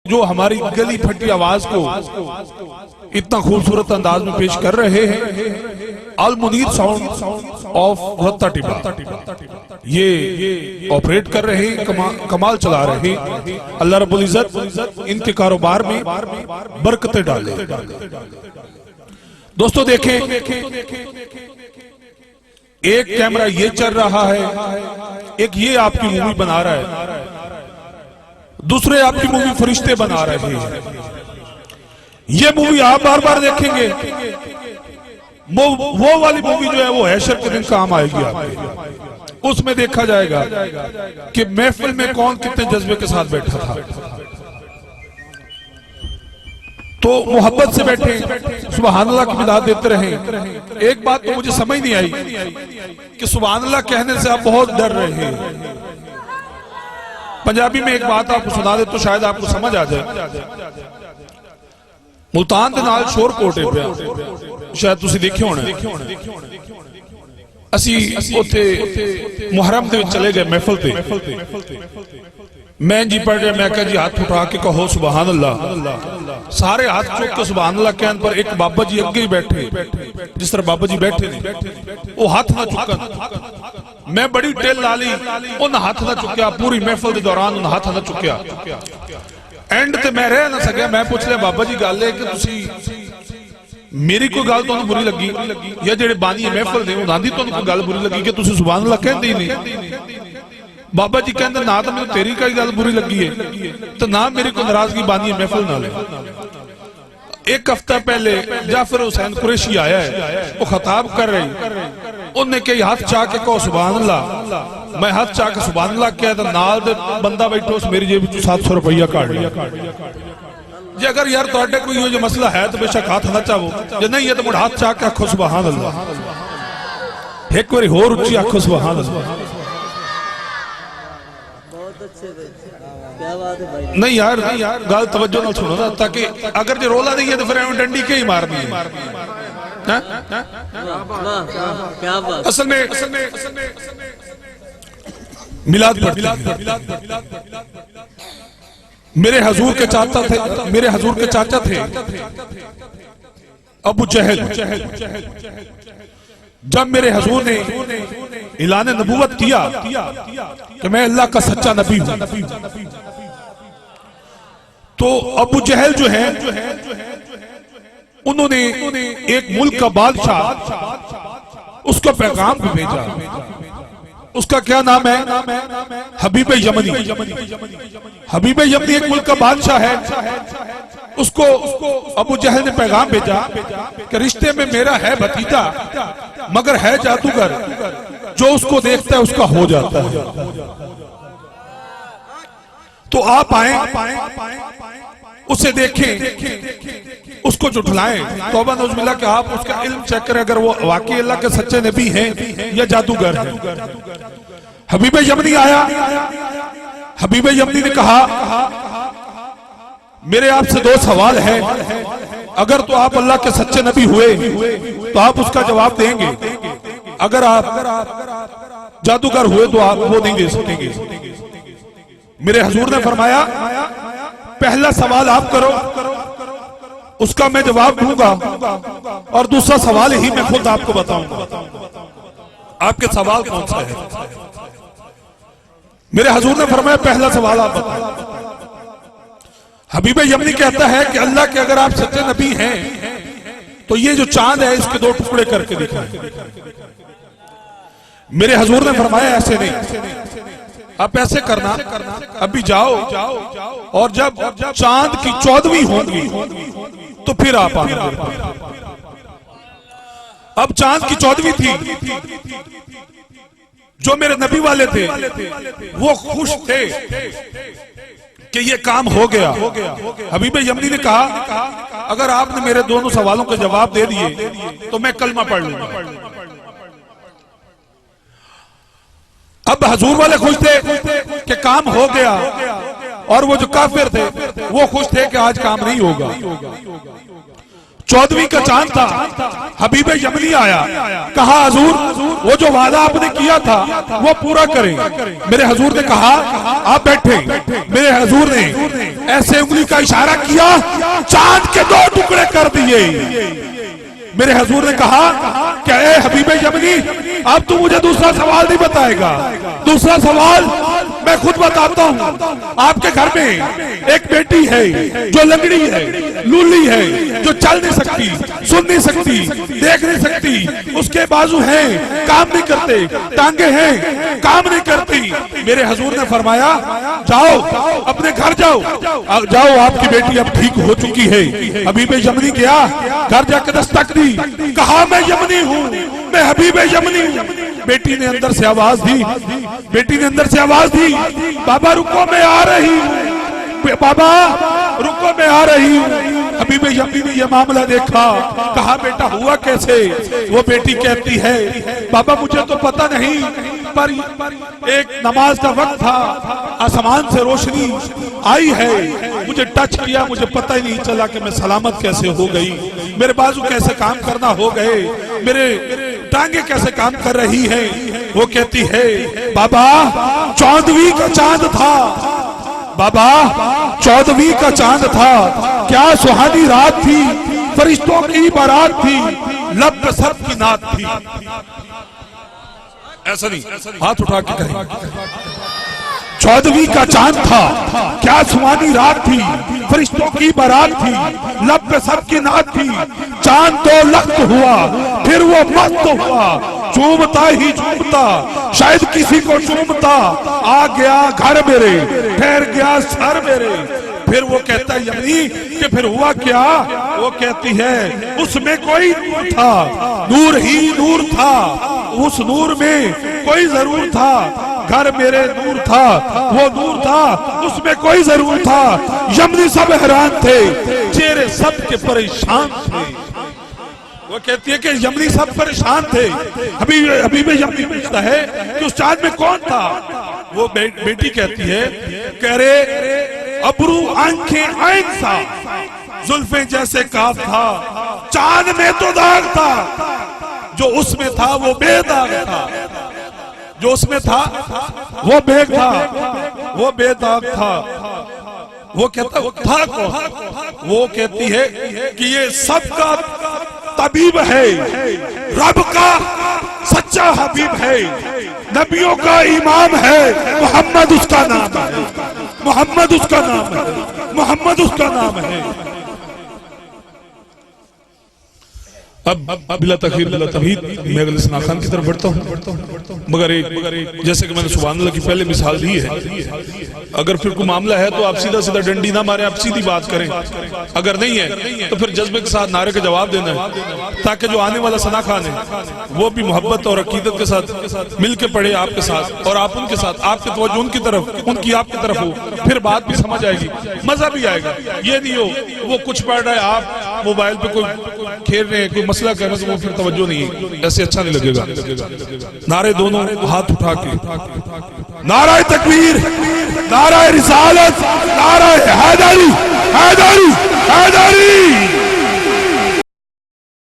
जो हमारी गली फटी आवाज को इतना खूबसूरत अंदाज में पेश कर रहे हैं, अल मुनीर साउंड ऑफ रत्ता टिब्बा ये ऑपरेट कर रहे हैं, कमाल चला रहे हैं। अल्लाह रब्बुल इज्जत इनके कारोबार में बरकतें डाले। दोस्तों देखें, एक कैमरा ये चल रहा है, एक ये आपकी मूवी बना रहा है, दूसरे आपकी मूवी फरिश्ते बना रहे हैं। ये मूवी आप बार बार देखेंगे, वो वाली मूवी जो है वो हैशर के दिन काम आएगी आपके। उसमें देखा जाएगा कि महफिल में कौन कितने जज्बे के साथ बैठा था। तो मोहब्बत से बैठे, सुभान अल्लाह की मिलाद देते रहे। एक बात तो मुझे समझ नहीं आई कि सुभान अल्लाह कहने से आप बहुत डर रहे हैं। पंजाबी में एक बात आपको सुना दे तो शायद आपको समझ आ जाए। मुल्तान के नाल शोर कोटे पे शायद तुसी देखे होने, असी उथे मुहर्रम दे चले गए महफिल ते। मैं जी पढ़ रहा, मैं कहा जी हाथ उठा के कहो सुभान अल्लाह। सारे हाथ चुक के सुभान अल्लाह कहने पर एक बाबा जी अगे ही बैठे, जिस तरह बाबा जी बैठे ने वो हाथ ना चुकन। मैं बड़ी टेल ला ली, उन हाथ ना चुकया, पूरी महफिल के दौरान उन हाथ ना चुकया। एंड ते मैं रह ना सकिया, मैं पूछ लिया बाबा जी गल है कि तुसी मेरी कोई गल तुहानू बुरी लगी या जेड़े बानी महफिल ने उन्हां दी तुहानू कोई गल बुरी लगी कि तुसी सुभान अल्लाह कहंदे ही नहीं? बाबा जी कहते ना तो मैंने तेरी कोई गल बुरी लगी है तो ना मेरी कोई नाराजगी बानी महफिल नाल। एक हफ्ता पहले जाफर हुसैन कुरैशी आया है, वो खताब कर रही, उन्हें कई हाथ चाह के कहो सुभान अल्लाह। मैं हाथ चाह के सुभान अल्लाह किया तो नाल दे बंदा बैठो उस मेरी जेब 700 रुपया काट लिया। जे अगर यार तुहाडे कोई जो मसला है तो बेशक हाथ ना चाहो, जे नहीं है तो मुड़ हाथ चाह के आखो सुभान अल्लाह। एक बार होर उच्ची आखो सुभान अल्लाह। नहीं यार गल तवज्जो नाल सुनो ना, ताकि अगर जो रोला नहीं है तो फिर डंडी के ही मारनी है। असल में मिलाद मेरे हजूर के चाचा थे, मेरे हजूर के चाचा थे अबू जहल। जब मेरे हजूर ने ऐलान नबूवत किया कि मैं अल्लाह का सच्चा नबी हूं, तो अबू जहल जो है उन्होंने एक मुल्क का बादशाह उसको पैगाम भी भेजा। उसका क्या नाम है? हबीब यमनी। हबीब यमनी एक मुल्क का बादशाह है। उसको अबू जहल ने पैगाम भेजा कि रिश्ते में मेरा है भतीजा मगर है जादूगर, जो उसको देखता है उसका हो जाता है। तो आप आए, उसे देखें, उसको जुटलाएं। तौबा नौजुबिल्लाह कि आप उसका इल्म चेक करें, अगर वो वाकई अल्लाह के सच्चे नबी हैं या जादूगर हैं। हबीब यमनी आया, हबीब यमनी ने कहा मेरे आपसे दो सवाल है, अगर तो आप अल्लाह के सच्चे नबी हुए तो आप उसका जवाब देंगे, अगर आप जादूगर हुए तो आप वो नहीं दे सकेंगे। मेरे हजूर ने फरमाया पहला सवाल आप करो, उसका मैं जवाब दूंगा, और दूसरा सवाल ही मैं खुद आपको बताऊंगा। आपके सवाल कौन सा है? मेरे हजूर ने फरमाया पहला सवाल आप बताओ। हबीब यमनी कहता है कि अल्लाह के अगर आप सच्चे नबी हैं तो ये जो चांद है इसके दो टुकड़े करके दिखाएं। मेरे हजूर ने फरमाया ऐसे नहीं, आप ऐसे करना, अभी जाओ और जब चांद की 14वीं होगी तो फिर आप आना। अब चांद की 14वीं थी, जो मेरे नबी वाले थे वो खुश थे कि ये काम हो गया। हबीब यमनी ने कहा अगर आपने मेरे दोनों सवालों के जवाब दे दिए तो मैं कलमा पढ़ लूंगा। अब हजूर वाले खुश थे कि काम हो गया, और वो जो काफिर थे वो खुश थे कि आज काम नहीं होगा। 14वीं का चांद था, हबीब यमनी आया, कहा हुजूर वो जो वादा आपने किया था वो पूरा करें। मेरे हुजूर ने कहा आप बैठे। मेरे हुजूर ने ऐसे उंगली का इशारा किया, चांद के 2 टुकड़े कर दिए। मेरे हुजूर ने कहा क्या ए हबीब यमनी, अब तू मुझे दूसरा सवाल नहीं बताएगा? दूसरा सवाल मैं खुद बताता हूँ। आपके घर में एक बेटी है जो लंगड़ी है, लूली है, जो चल नहीं सकती, सुन नहीं सकती, देख नहीं सकती, उसके बाजू हैं काम नहीं करते, टांगे हैं काम नहीं करती। मेरे हुजूर ने फरमाया जाओ अपने घर जाओ, जाओ आपकी बेटी अब ठीक हो चुकी है। हबीब यमनी गया, घर जाकर दस्तक दी, कहा मैं यमनी हूँ, मैं हबीब यमनी हूँ। बेटी ने अंदर से आवाज दी, बेटी ने अंदर से आवाज दी, बाबा रुको मैं आ रही हूँ, बाबा रुको मैं आ रही हूँ। हबीब यमनी ने यह मामला देखा, कहा बेटा हुआ कैसे? वो बेटी कहती है बाबा मुझे तो पता नहीं, पर एक नमाज का वक्त था, आसमान से रोशनी आई है, मुझे टच किया, मुझे पता ही नहीं चला कि मैं सलामत कैसे हो गई, मेरे बाजू कैसे काम करना हो गए, मेरे टांगे कैसे काम कर रही है। वो कहती है बाबा 14वीं का चांद था, बाबा 14वीं का चांद था, क्या सुहानी रात थी, फरिश्तों की बारात थी, लब पे सबकी नात थी। ऐसा नहीं, हाथ उठा के कहें 14वीं का चांद था, क्या सुहानी रात थी, फरिश्तों की बारात थी, लब पे सबकी नात थी। चांद तो लख्त हुआ, फिर वो मस्त हुआ, चूमता ही चूमता, शायद किसी को चूमता, आ गया घर मेरे, ठहर गया सर मेरे। फिर वो कहता है यमनी कि फिर हुआ क्या? वो कहती है उसमें कोई नूर था, नूर ही नूर था, उस नूर में कोई जरूर था, घर मेरे नूर था, वो नूर था, उसमें कोई जरूर था। यमनी सब हैरान थे, चेहरे सब के परेशान थे। वो कहती है कि यमनी सब परेशान थे। हबीब यमनी पूछता है कि उस चांद में कौन था? वो बेटी कहती है कह रे अबरू आंखें आइन सा, जुल्फे जैसे काफ था, चांद में तो दाग था, जो उसमें था वो बेदाग था, जो उसमें था वो बेग था, वो बेदाग था। वो कहता था कौन? वो कहती है कि ये सबका तबीब है, रब का सच्चा हबीब है, नबियों का इमाम है, मोहम्मद उसका नाम है, मोहम्मद उसका नाम है, मोहम्मद उसका नाम है। अब बिला तखीर बिला तबीद मैं अगले सना खान की तरफ बढ़ता हूँ। मगर एक जैसे कि मैंने सुभान अल्लाह की पहले मिसाल दी है, अगर फिर कोई मामला है तो आप सीधा सीधा डंडी ना मारे, आप सीधी बात करें। अगर नहीं है तो फिर जज्बे के साथ नारे का जवाब देना है, ताकि जो आने वाला सना खान है वो भी मोहब्बत और अकीदत के साथ मिल के पढ़े आपके साथ, और आप उनके साथ, आपके तवज्जो उनकी तरफ, उनकी आपकी तरफ हो, फिर बात भी समझ आएगी, मजा भी आएगा। ये नहीं हो वो कुछ पढ़ रहा है, आप मोबाइल पे कोई खेल रहे हैं, कोई मसला कर रहे हैं, तो वो फिर तवज्जो नहीं है, ऐसे अच्छा नहीं लगेगा। नारे दोनों हाथ उठा के, नारा तकबीर, नारा रिसालत, नारा हैदरी, हैदरी, हैदरी।